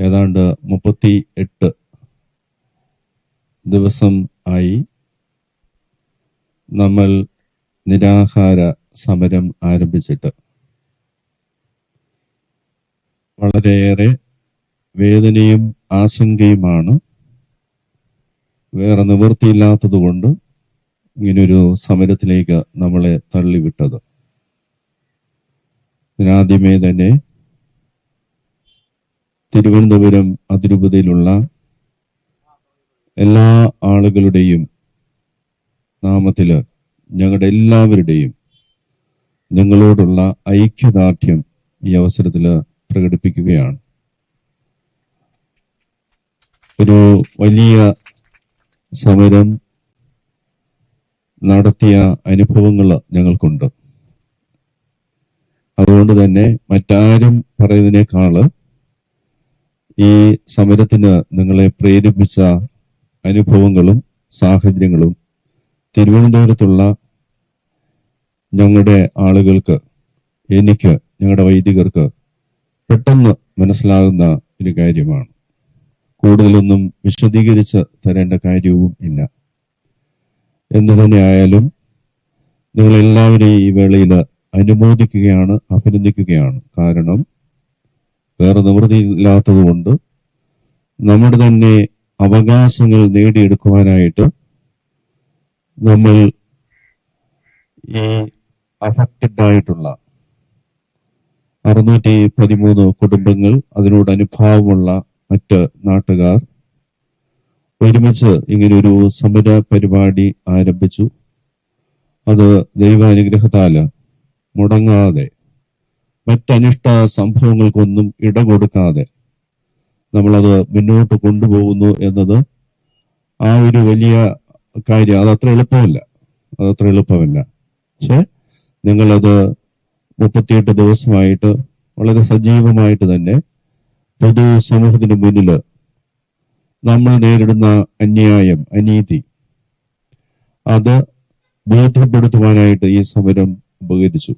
ഏതാണ്ട് 38 ദിവസം ആയി നമ്മൾ നിരാഹാര സമരം ആരംഭിച്ചിട്ട്. വളരെയേറെ വേദനയും ആശങ്കയുമാണ് വേറെ നിവൃത്തിയില്ലാത്തതുകൊണ്ട് ഇങ്ങനൊരു സമരത്തിലേക്ക് നമ്മളെ തള്ളിവിട്ടത്. ഇതിനാദ്യമേ തന്നെ തിരുവനന്തപുരം അതിരൂപതയിലുള്ള എല്ലാ ആളുകളുടെയും നാമത്തിൽ ഞങ്ങളുടെ എല്ലാവരുടെയും നിങ്ങളോടുള്ള ഐക്യദാർഢ്യം ഈ അവസരത്തിൽ പ്രകടിപ്പിക്കുകയാണ്. ഒരു വലിയ സമരം നടത്തിയ അനുഭവങ്ങൾ ഞങ്ങൾക്കുണ്ട്. അതുകൊണ്ട് തന്നെ മറ്റാരും പറയുന്നതിനേക്കാള് ഈ സമരത്തിന് നിങ്ങളെ പ്രേരിപ്പിച്ച അനുഭവങ്ങളും സാഹചര്യങ്ങളും തിരുവനന്തപുരത്തുള്ള ഞങ്ങളുടെ ആളുകൾക്ക്, എനിക്ക്, ഞങ്ങളുടെ വൈദികർക്ക് പെട്ടെന്ന് മനസ്സിലാകുന്ന ഒരു കാര്യമാണ്. കൂടുതലൊന്നും വിശദീകരിച്ച് തരേണ്ട കാര്യവും ഇല്ല. എന്ന് തന്നെ ആയാലും നിങ്ങളെല്ലാവരെയും ഈ വേളയിൽ അനുമോദിക്കുകയാണ്, അഭിനന്ദിക്കുകയാണ്. കാരണം വേറെ നിവൃത്തിയില്ലാത്തത് കൊണ്ട് നമ്മുടെ തന്നെ അവകാശങ്ങൾ നേടിയെടുക്കുവാനായിട്ട് നമ്മൾ ഈ അഫക്റ്റഡ് ആയിട്ടുള്ള 613 കുടുംബങ്ങൾ, അതിനോട് അനുഭാവമുള്ള മറ്റ് നാട്ടുകാർ ഒരുമിച്ച് ഇങ്ങനെയൊരു സമര പരിപാടി ആരംഭിച്ചു. അത് ദൈവാനുഗ്രഹത്താല് മുടങ്ങാതെ, മറ്റനിഷ്ട സംഭവങ്ങൾക്കൊന്നും ഇടകൊടുക്കാതെ നമ്മളത് മുന്നോട്ട് കൊണ്ടുപോകുന്നു എന്നത് ആ ഒരു വലിയ കാര്യം. അതത്ര എളുപ്പമല്ല. പക്ഷെ നിങ്ങളത് 38 ദിവസമായിട്ട് വളരെ സജീവമായിട്ട് തന്നെ പൊതു സമൂഹത്തിന് മുന്നിൽ നമ്മൾ നേരിടുന്ന അന്യായം, അനീതി, അത് ബോധ്യപ്പെടുത്തുവാനായിട്ട് ഈ സമരം ഉപകരിച്ചു.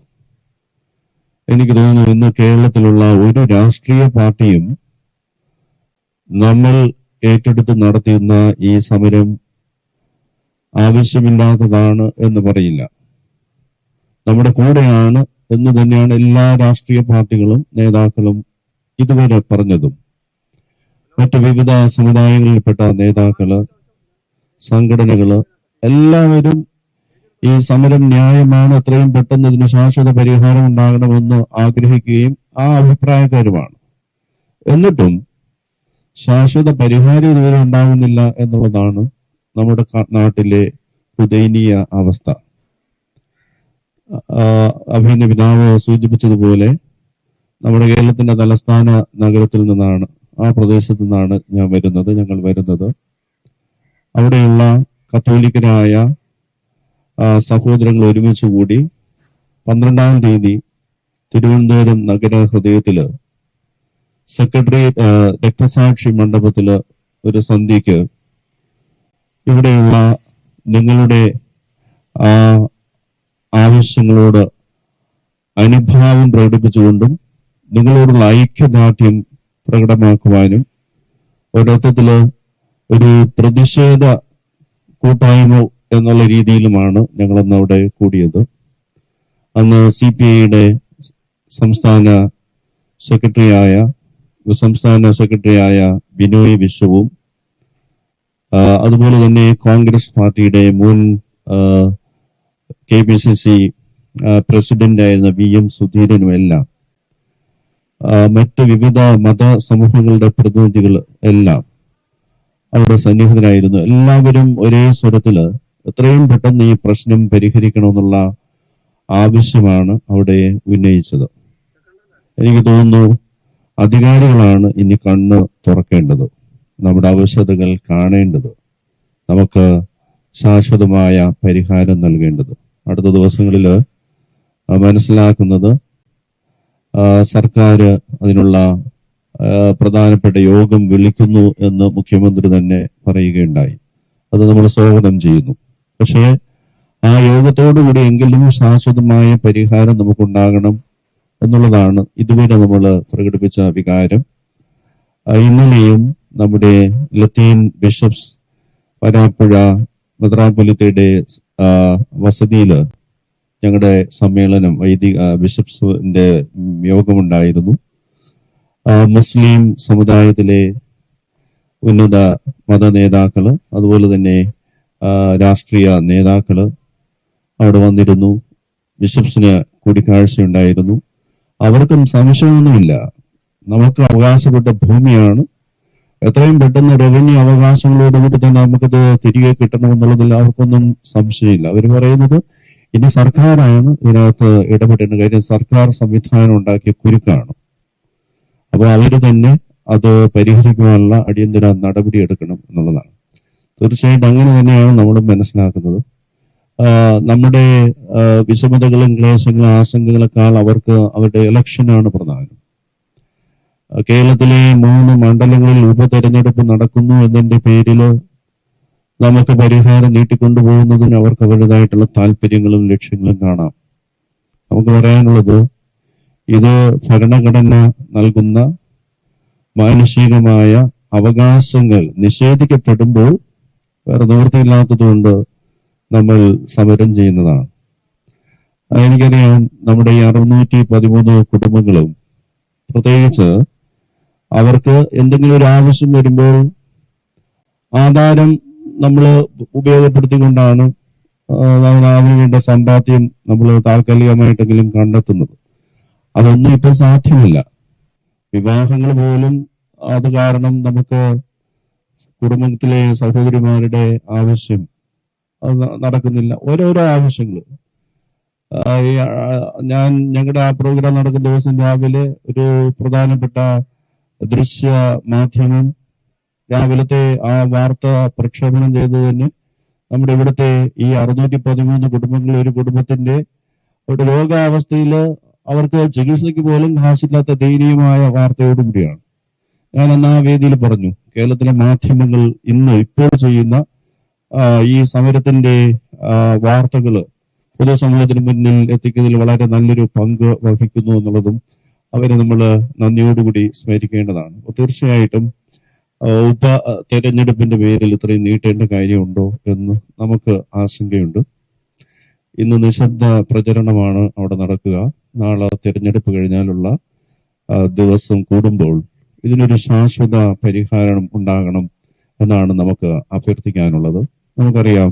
എനിക്ക് തോന്നുന്നു ഇന്ന് കേരളത്തിലുള്ള ഒരു രാഷ്ട്രീയ പാർട്ടിയും നമ്മൾ ഏറ്റെടുത്ത് നടത്തുന്ന ഈ സമരം ആവശ്യമില്ലാത്തതാണ് എന്ന് പറയില്ല. നമ്മുടെ കൂടെയാണ് എന്ന് തന്നെയാണ് എല്ലാ രാഷ്ട്രീയ പാർട്ടികളും നേതാക്കളും ഇതുവരെ പറഞ്ഞതും. മറ്റു വിവിധ സമുദായങ്ങളിൽപ്പെട്ട നേതാക്കള്, സംഘടനകള് എല്ലാവരും ഈ സമരം ന്യായമാണ്, എത്രയും പെട്ടെന്ന് ഇതിന് ശാശ്വത പരിഹാരം ഉണ്ടാകണമെന്ന് ആഗ്രഹിക്കുകയും ആ അഭിപ്രായക്കാരുമാണ്. എന്നിട്ടും ശാശ്വത പരിഹാരം ഇതുവരെ ഉണ്ടാകുന്നില്ല എന്നുള്ളതാണ് നമ്മുടെ നാട്ടിലെ ദയനീയ അവസ്ഥ. അഭിനന്ദ പിതാവ് സൂചിപ്പിച്ചതുപോലെ നമ്മുടെ കേരളത്തിന്റെ തലസ്ഥാന നഗരത്തിൽ നിന്നാണ്, ആ പ്രദേശത്തു നിന്നാണ് ഞങ്ങൾ വരുന്നത്. അവിടെയുള്ള കത്തോലിക്കരായ സഹോദരങ്ങൾ ഒരുമിച്ച് കൂടി 12-ാം തീയതി തിരുവനന്തപുരം നഗര ഹൃദയത്തില് സെക്രട്ടേറിയറ്റ് രക്തസാക്ഷി മണ്ഡപത്തില് ഒരു സന്ധ്യക്ക് ഇവിടെയുള്ള നിങ്ങളുടെ ആവശ്യങ്ങളോട് അനുഭാവം പ്രകടിപ്പിച്ചുകൊണ്ടും നിങ്ങളോടുള്ള ഐക്യദാർഢ്യം പ്രകടമാക്കുവാനും ഒരർത്ഥത്തില് ഒരു പ്രതിഷേധ കൂട്ടായ്മ എന്നുള്ള രീതിയിലുമാണ് ഞങ്ങളന്ന് അവിടെ കൂടിയത്. അന്ന് CPIയുടെ സംസ്ഥാന സെക്രട്ടറിയായ ബിനോയ് വിശ്വവും അതുപോലെ തന്നെ കോൺഗ്രസ് പാർട്ടിയുടെ മുൻ KPCC പ്രസിഡന്റ് ആയിരുന്ന VM സുധീരനും എല്ലാം, മറ്റ് വിവിധ മത സമൂഹങ്ങളുടെ പ്രതിനിധികൾ എല്ലാം അവിടെ സന്നിഹിതരായിരുന്നു. എല്ലാവരും ഒരേ സ്വരത്തില് എത്രയും പെട്ടെന്ന് ഈ പ്രശ്നം പരിഹരിക്കണമെന്നുള്ള ആവശ്യമാണ് അവിടെ ഉന്നയിച്ചത്. എനിക്ക് തോന്നുന്നു അധികാരികളാണ് ഇനി കണ്ണ് തുറക്കേണ്ടത്, നമ്മുടെ ആവശ്യതകൾ കാണേണ്ടത്, നമുക്ക് ശാശ്വതമായ പരിഹാരം നൽകേണ്ടത്. അടുത്ത ദിവസങ്ങളിൽ മനസ്സിലാക്കുന്നത് സർക്കാർ അതിനുള്ള പ്രധാനപ്പെട്ട യോഗം വിളിക്കുന്നു എന്ന് മുഖ്യമന്ത്രി തന്നെ പറയുകയുണ്ടായി. അത് നമ്മൾ സ്വാഗതം ചെയ്യുന്നു. പക്ഷേ ആ യോഗത്തോടുകൂടി എങ്കിലും ശാശ്വതമായ പരിഹാരം നമുക്കുണ്ടാകണം എന്നുള്ളതാണ് ഇതുവരെ നമ്മൾ പ്രകടിപ്പിച്ച വികാരം. ഇന്നലെയും നമ്മുടെ ലത്തീൻ ബിഷപ്സ് വരാപ്പുഴ മെത്രാപ്പൊലീത്തയുടെ വസതിയിൽ ഞങ്ങളുടെ സമ്മേളനം ബിഷപ്സിന്റെ യോഗമുണ്ടായിരുന്നു. മുസ്ലിം സമുദായത്തിലെ ഉന്നത മത നേതാക്കള്, അതുപോലെ തന്നെ രാഷ്ട്രീയ നേതാക്കള് അവിടെ വന്നിരുന്നു. ബിഷപ്സിന് കൂടിക്കാഴ്ചയുണ്ടായിരുന്നു. അവർക്കും സംശയമൊന്നുമില്ല, നമുക്ക് അവകാശപ്പെട്ട ഭൂമിയാണ്, എത്രയും പെട്ടെന്ന് റവന്യൂ അവകാശങ്ങളോടുകൂടി തന്നെ നമുക്കത് തിരികെ കിട്ടണമെന്നുള്ളതിൽ അവർക്കൊന്നും സംശയമില്ല. അവർ പറയുന്നത് ഇനി സർക്കാരാണ് ഇതിനകത്ത് ഇടപെടേണ്ട കാര്യം, സർക്കാർ സംവിധാനം ഉണ്ടാക്കിയ കുരുക്കാണ്. അപ്പൊ അവര് തന്നെ അത് പരിഹരിക്കുവാനുള്ള അടിയന്തര നടപടി എടുക്കണം എന്നുള്ളതാണ്. തീർച്ചയായിട്ടും അങ്ങനെ തന്നെയാണ് നമ്മൾ മനസ്സിലാക്കുന്നത്. നമ്മുടെ വിഷമതകളും ക്ലേശങ്ങളും ആശങ്കകളെക്കാൾ അവർക്ക് അവരുടെ ഇലക്ഷനാണ് പ്രധാനം. കേരളത്തിലെ 3 മണ്ഡലങ്ങളിൽ ഉപതെരഞ്ഞെടുപ്പ് നടക്കുന്നു എന്നതിന്റെ പേരിൽ നമുക്ക് പരിഹാരം നീട്ടിക്കൊണ്ടുപോകുന്നതിന് അവർക്ക് അവരുടേതായിട്ടുള്ള താല്പര്യങ്ങളും ലക്ഷ്യങ്ങളും കാണാം. നമുക്ക് പറയാനുള്ളത്, ഇത് ഭരണഘടന നൽകുന്ന മാനുഷികമായ അവകാശങ്ങൾ നിഷേധിക്കപ്പെടുമ്പോൾ വേറെ നിവൃത്തിയില്ലാത്തതുകൊണ്ട് നമ്മൾ സമരം ചെയ്യുന്നതാണ്. എനിക്കറിയാം, നമ്മുടെ ഈ 613 കുടുംബങ്ങളും പ്രത്യേകിച്ച് അവർക്ക് എന്തെങ്കിലും ഒരു ആവശ്യം വരുമ്പോൾ ആധാരം നമ്മൾ ഉപയോഗപ്പെടുത്തിക്കൊണ്ടാണ് അതിനുവേണ്ട സമ്പാദ്യം നമ്മൾ താൽക്കാലികമായിട്ടെങ്കിലും കണ്ടെത്തുന്നത്. അതൊന്നും ഇപ്പൊ സാധ്യമല്ല. വിവാഹങ്ങൾ പോലും അത് കാരണം നമുക്ക് കുടുംബത്തിലെ സഹോദരിമാരുടെ ആവശ്യം അത് നടക്കുന്നില്ല. ഓരോരോ ആവശ്യങ്ങൾ. ഞങ്ങളുടെ ആ പ്രോഗ്രാം നടക്കുന്ന ദിവസം രാവിലെ ഒരു പ്രധാനപ്പെട്ട ദൃശ്യ മാധ്യമം രാവിലത്തെ ആ വാർത്ത പ്രക്ഷേപണം ചെയ്തു തന്നെ നമ്മുടെ ഇവിടുത്തെ ഈ 613 കുടുംബങ്ങൾ, ഒരു കുടുംബത്തിന്റെ ഒരു രോഗാവസ്ഥയിൽ അവർക്ക് ചികിത്സയ്ക്ക് പോലും കാശില്ലാത്ത ദയനീയമായ വാർത്തയോടുകൂടിയാണ്. ഞാൻ അന്ന് ആ വേദിയിൽ പറഞ്ഞു, കേരളത്തിലെ മാധ്യമങ്ങൾ ഇപ്പോൾ ചെയ്യുന്ന ഈ സമരത്തിന്റെ വാർത്തകള് പൊതുസമൂഹത്തിന് മുന്നിൽ എത്തിക്കുന്നതിൽ വളരെ നല്ലൊരു പങ്ക് വഹിക്കുന്നു എന്നുള്ളതും അവരെ നമ്മൾ നന്ദിയോടുകൂടി സ്മരിക്കേണ്ടതാണ്. തീർച്ചയായിട്ടും തെരഞ്ഞെടുപ്പിന്റെ പേരിൽ ഇത്രയും നീട്ടേണ്ട കാര്യമുണ്ടോ എന്ന് നമുക്ക് ആശങ്കയുണ്ട്. ഇന്ന് നിശബ്ദ പ്രചരണമാണ് അവിടെ നടക്കുക. നാളെ തെരഞ്ഞെടുപ്പ് കഴിഞ്ഞാലുള്ള ദിവസം കൂടുമ്പോൾ ഇതിനൊരു ശാശ്വത പരിഹാരം ഉണ്ടാകണം എന്നാണ് നമുക്ക് അഭ്യർത്ഥിക്കാനുള്ളത്. നമുക്കറിയാം,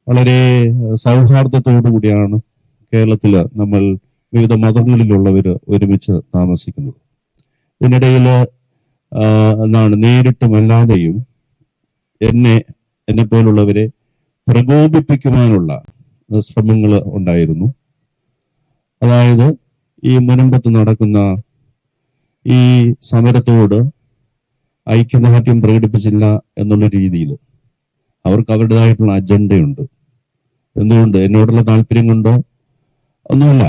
വളരെ സൗഹാർദ്ദത്തോടു കൂടിയാണ് കേരളത്തില് നമ്മൾ വിവിധ മതങ്ങളിലുള്ളവര് ഒരുമിച്ച് താമസിക്കുന്നത്. ഇതിനിടയിൽ നേരിട്ടുമല്ലാതെയും എന്നെ പോലുള്ളവരെ പ്രകോപിപ്പിക്കുവാനുള്ള ശ്രമങ്ങൾ ഉണ്ടായിരുന്നു. അതായത് ഈ മുനമ്പത്ത് നടക്കുന്ന ഈ സമരത്തോട് ഐക്യദാർഢ്യം പ്രകടിപ്പിച്ചില്ല എന്നുള്ള രീതിയിൽ അവർക്ക് അവരുടേതായിട്ടുള്ള അജണ്ടയുണ്ട്. എന്തുകൊണ്ട്? എന്നോടുള്ള താല്പര്യം കൊണ്ടോ ഒന്നുമല്ല.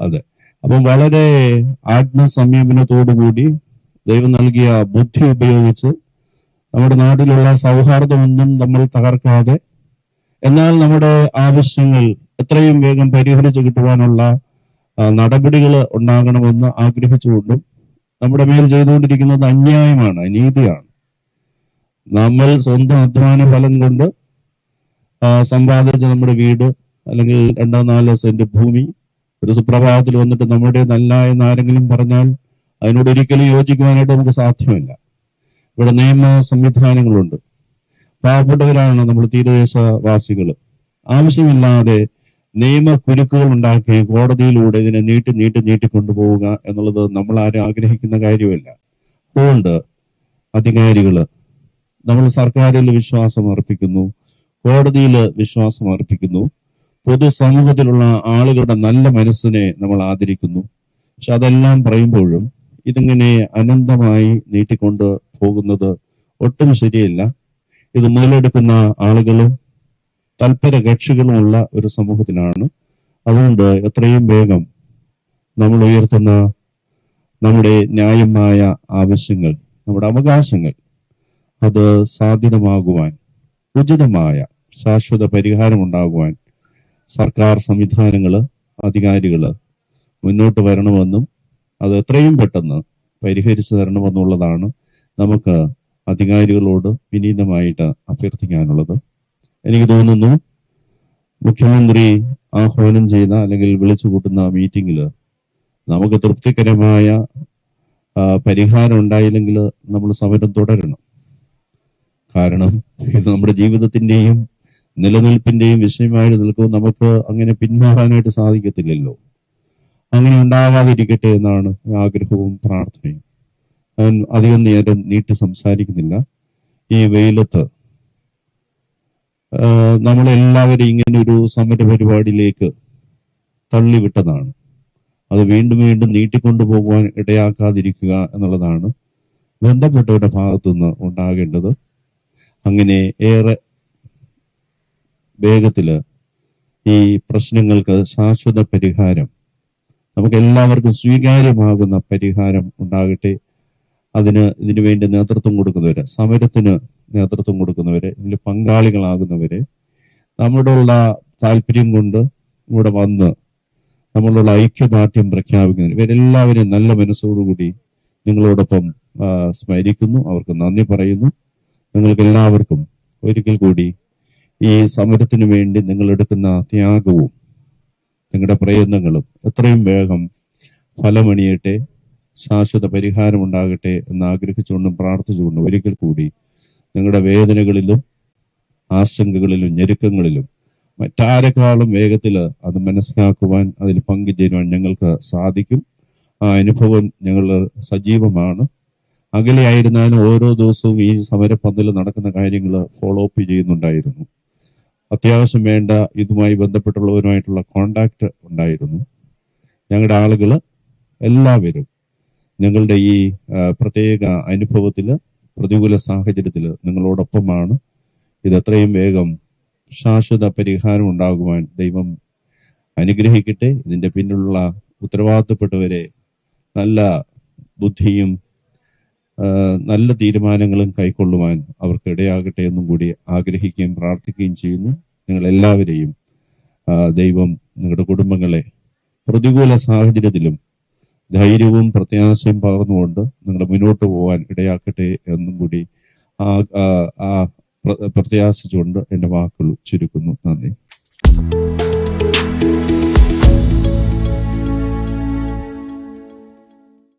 അതെ. അപ്പം വളരെ ആത്മസംയമനത്തോടുകൂടി ദൈവം നൽകിയ ബുദ്ധി ഉപയോഗിച്ച് നമ്മുടെ നാട്ടിലുള്ള സൗഹാർദ്ദമൊന്നും നമ്മൾ തകർക്കാതെ, എന്നാൽ നമ്മുടെ ആവശ്യങ്ങൾ എത്രയും വേഗം പരിഹരിച്ചു കിട്ടുവാനുള്ള നടപടികൾ ഉണ്ടാകണമെന്ന് ആഗ്രഹിച്ചുകൊണ്ടും, നമ്മുടെ മേൽ ചെയ്തുകൊണ്ടിരിക്കുന്നത് അന്യായമാണ്, അനീതിയാണ്. നമ്മൾ സ്വന്തം അധ്വാന ഫലം കൊണ്ട് സമ്പാദിച്ച നമ്മുടെ വീട് അല്ലെങ്കിൽ 2-4 സെന്റ് ഭൂമി ഒരു സുപ്രഭാതത്തിൽ വന്നിട്ട് നമ്മുടേതല്ല എന്ന് ആരെങ്കിലും പറഞ്ഞാൽ അതിനോട് ഒരിക്കലും യോജിക്കുവാനായിട്ട് നമുക്ക് സാധ്യമല്ല. ഇവിടെ നിയമ സംവിധാനങ്ങളുണ്ട്. പാവപ്പെട്ടവരാണ് നമ്മൾ തീരദേശവാസികൾ. ആവശ്യമില്ലാതെ നിയമക്കുരുക്കുകൾ ഉണ്ടാക്കി കോടതിയിലൂടെ ഇതിനെ നീട്ടി കൊണ്ടുപോവുക എന്നുള്ളത് നമ്മൾ ആരും ആഗ്രഹിക്കുന്ന കാര്യമല്ല. അതുകൊണ്ട് അധികാരികള്, നമ്മൾ സർക്കാരിൽ വിശ്വാസം അർപ്പിക്കുന്നു, കോടതിയിൽ വിശ്വാസം അർപ്പിക്കുന്നു, പൊതുസമൂഹത്തിലുള്ള ആളുകളുടെ നല്ല മനസ്സിനെ നമ്മൾ ആദരിക്കുന്നു. പക്ഷെ അതെല്ലാം പറയുമ്പോഴും ഇതിങ്ങനെ അനന്തമായി നീട്ടിക്കൊണ്ട് പോകുന്നത് ഒട്ടും ശരിയല്ല. ഇത് മുതലെടുക്കുന്ന ആളുകളും തൽപര കക്ഷികളുമുള്ള ഒരു സമൂഹത്തിലാണ്. അതുകൊണ്ട് എത്രയും വേഗം നമ്മൾ ഉയർത്തുന്ന നമ്മുടെ ന്യായമായ ആവശ്യങ്ങൾ, നമ്മുടെ അവകാശങ്ങൾ അത് സാധ്യതമാകുവാൻ, ഉചിതമായ ശാശ്വത പരിഹാരം ഉണ്ടാകുവാൻ സർക്കാർ സംവിധാനങ്ങള്, അധികാരികള് മുന്നോട്ട് വരണമെന്നും അത് എത്രയും പെട്ടെന്ന് പരിഹരിച്ചു തരണമെന്നുള്ളതാണ് നമുക്ക് അധികാരികളോട് വിനീതമായിട്ട് അഭ്യർത്ഥിക്കാനുള്ളത്. എനിക്ക് തോന്നുന്നു മുഖ്യമന്ത്രി ആഹ്വാനം ചെയ്ത അല്ലെങ്കിൽ വിളിച്ചു കൂട്ടുന്ന മീറ്റിംഗിൽ നമുക്ക് തൃപ്തികരമായ പരിഹാരം ഉണ്ടായില്ലെങ്കിൽ നമ്മൾ സമരം തുടരണം. കാരണം ഇത് നമ്മുടെ ജീവിതത്തിന്റെയും നിലനിൽപ്പിന്റെയും വിഷയമായിട്ട് നിൽക്കുമ്പോൾ നമുക്ക് അങ്ങനെ പിന്മാറാനായിട്ട് സാധിക്കത്തില്ലല്ലോ. അങ്ങനെ ഉണ്ടാകാതിരിക്കട്ടെ എന്നാണ് ആഗ്രഹവും പ്രാർത്ഥനയും. ഞാൻ അധികം നേരം നീട്ടി സംസാരിക്കുന്നില്ല. ഈ വെയിലത്ത് നമ്മളെല്ലാവരും ഇങ്ങനെ ഒരു സമര പരിപാടിയിലേക്ക് തള്ളിവിട്ടതാണ്. അത് വീണ്ടും വീണ്ടും നീട്ടിക്കൊണ്ടുപോകുവാൻ ഇടയാക്കാതിരിക്കുക എന്നുള്ളതാണ് ബന്ധപ്പെട്ടവരുടെ ഭാഗത്തുനിന്ന് ഉണ്ടാകേണ്ടത്. അങ്ങനെ ഏറെ വേഗത്തില് ഈ പ്രശ്നങ്ങൾക്ക് ശാശ്വത പരിഹാരം, നമുക്ക് എല്ലാവർക്കും സ്വീകാര്യമാകുന്ന പരിഹാരം ഉണ്ടാകട്ടെ. ഇതിനു വേണ്ടി നേതൃത്വം കൊടുക്കുന്നവര്, സമരത്തിന് നേതൃത്വം കൊടുക്കുന്നവര്, ഇതിൽ പങ്കാളികളാകുന്നവര്, നമ്മളോടുള്ള താല്പര്യം കൊണ്ട് ഇവിടെ വന്ന് നമ്മളുള്ള ഐക്യദാർഢ്യം പ്രഖ്യാപിക്കുന്നവർ, ഇവരെല്ലാവരും നല്ല മനസ്സോടുകൂടി നിങ്ങളോടൊപ്പം സ്മരിക്കുന്നു. അവർക്ക് നന്ദി പറയുന്നു. നിങ്ങൾക്ക് എല്ലാവർക്കും ഒരിക്കൽ കൂടി ഈ സമരത്തിന് വേണ്ടി നിങ്ങൾ എടുക്കുന്ന ത്യാഗവും നിങ്ങളുടെ പ്രയത്നങ്ങളും എത്രയും വേഗം ഫലമണിയട്ടെ, ശാശ്വത പരിഹാരം ഉണ്ടാകട്ടെ എന്ന് ആഗ്രഹിച്ചുകൊണ്ടും പ്രാർത്ഥിച്ചുകൊണ്ടും ഒരിക്കൽ കൂടി നിങ്ങളുടെ വേദനകളിലും ആശങ്കകളിലും ഞെരുക്കങ്ങളിലും മറ്റാരെക്കാളും വേഗത്തിൽ അത് മനസ്സിലാക്കുവാൻ, അതിൽ പങ്കുചേരുവാൻ ഞങ്ങൾക്ക് സാധിക്കും. ആ അനുഭവം ഞങ്ങൾ സജീവമാണ്. അകലെയായിരുന്നാലും ഓരോ ദിവസവും ഈ സമരപ്പന്തൽ നടക്കുന്ന കാര്യങ്ങൾ ഫോളോ അപ്പ് ചെയ്യുന്നുണ്ടായിരുന്നു. അത്യാവശ്യം വേണ്ട ഇതുമായി ബന്ധപ്പെട്ടുള്ളവരുമായിട്ടുള്ള കോണ്ടാക്ട് ഉണ്ടായിരുന്നു. ഞങ്ങളുടെ ആളുകൾ എല്ലാവരും ഞങ്ങളുടെ ഈ പ്രത്യേക അനുഭവത്തില്, പ്രതികൂല സാഹചര്യത്തില് നിങ്ങളോടൊപ്പമാണ്. ഇത് എത്രയും വേഗം ശാശ്വത പരിഹാരം ഉണ്ടാകുവാൻ ദൈവം അനുഗ്രഹിക്കട്ടെ. ഇതിന്റെ പിന്നിലുള്ള ഉത്തരവാദിത്തപ്പെട്ടവരെ നല്ല ബുദ്ധിയും നല്ല തീരുമാനങ്ങളും കൈക്കൊള്ളുവാൻ അവർക്ക് ഇടയാകട്ടെ എന്നും കൂടി ആഗ്രഹിക്കുകയും പ്രാർത്ഥിക്കുകയും ചെയ്യുന്നു. നിങ്ങൾ എല്ലാവരെയും ദൈവം നിങ്ങളുടെ കുടുംബങ്ങളെ പ്രതികൂല സാഹചര്യത്തിലും ധൈര്യവും പ്രത്യാശയും പകർന്നുകൊണ്ട് നിങ്ങൾ മുന്നോട്ട് പോകാൻ ഇടയാക്കട്ടെ എന്നും കൂടി പ്രത്യാശിച്ചുകൊണ്ട് എൻ്റെ വാക്കുകൾ ചുരുക്കുന്നു. നന്ദി.